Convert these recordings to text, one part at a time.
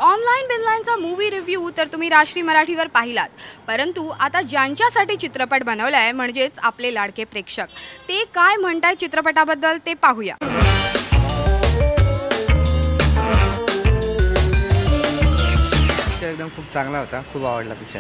Online बिनलाईनचा movie review तर तुम्ही राष्ट्रीय मराठीवर पाहिलात, परंतु आता ज्यांच्यासाठी चित्रपट बनवलाय म्हणजेच आपले लाडके प्रेक्षक ते काय म्हणताय चित्रपटाबद्दल ते पाहूया। पिक्चर एकदम खूप चांगला होता, खूप आवडला पिक्चर।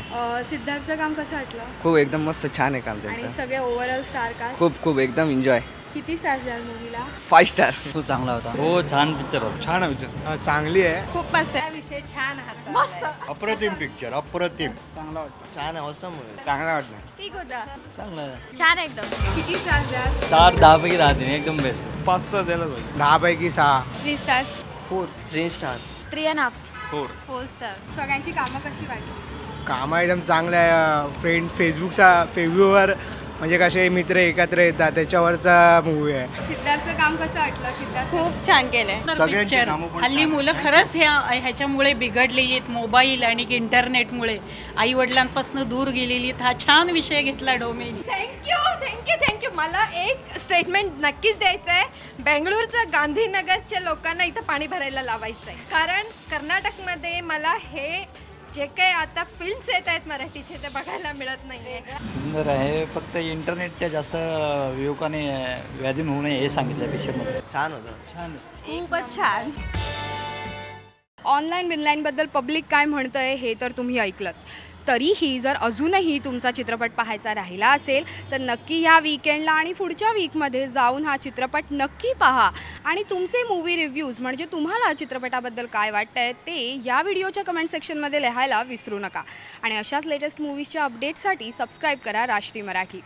सिद्धार्थचं काम कसं वाटलं? खूप एकदम मस्त छान आहे काम त्यांचं। आणि सगळे ओव्हरऑल स्टार कास्ट खूप एकदम एन्जॉय। किती स्टार्स द्याल मूवीला? 5 स्टार। खूप चांगला होता। हो छान पिक्चर होता। छान आहे पिक्चर, चांगली आहे, खूप मस्त आहे, विषय छान आहे, मस्त अप्रतिम पिक्चर, अप्रतिम। चांगला वाटतं, छान आहे, ऑसम आहे, चांगला वाटलं, ठीक होता, चांगला आहे। छान आहे एकदम। किती स्टार्स द्याल? 4-10 पैकी 10 एकदम बेस्ट। 5 द्यायला पाहिजे, 10 पैकी 6। 3 स्टार्स, 3 स्टार्स, 3.5, 4 स्टार। सगळ्यांची कामं कशी वाटली? कामं एकदम चांगलं आहे। फ्रेंड फेसबुकवर म्हणजे कसे मित्र एकत्र येतात त्याच्यावरचा मूवी आहे। सिद्धार्थचं काम कसं वाटलं? सिद्धार्थ खूप छान केलंय पिक्चर। हल्ली मुलं खरंच ह्याच्यामुळे बिघडलेली आहेत, मोबाईल आणि इंटरनेटमुळे आई वडिलांपासून दूर गेलेली आहेत। हा छान विषय घेतला डोमेनी। थँक्यू। मला एक स्टेटमेंट नक्कीच द्यायचं आहे, बेंगळूरचं गांधीनगरच्या लोकांना इथं पाणी भरायला लावायचं आहे, कारण कर्नाटकमध्ये मला हे जे काही आता फिल्म्स येत आहेत मराठीचे ते बघायला मिळत नाही आहे। सुंदर आहे, फक्त इंटरनेटच्या जास्त वियोगाने व्याधीन होऊ नये हे सांगितलं पिक्चरमध्ये। छान होतं, छान खूपच छान। ऑनलाईन बिनलाईनबद्दल पब्लिक काय म्हणतंय हे तर तुम्ही ऐकलत। तरीही जर अजूनही तुमचा चित्रपट पाहायचा राहिला असेल तर नक्की ह्या वीकेंडला आणि पुढच्या वीकमध्ये जाऊन हा चित्रपट नक्की पहा आणि तुमचे मूवी रिव्ह्यूज म्हणजे तुम्हाला चित्रपटाबद्दल काय वाटतंय ते या व्हिडिओच्या कमेंट सेक्शनमध्ये लिहायला विसरू नका। आणि अशाच लेटेस्ट मूवीजच्या अपडेटसाठी सबस्क्राईब करा राष्ट्रीय मराठी।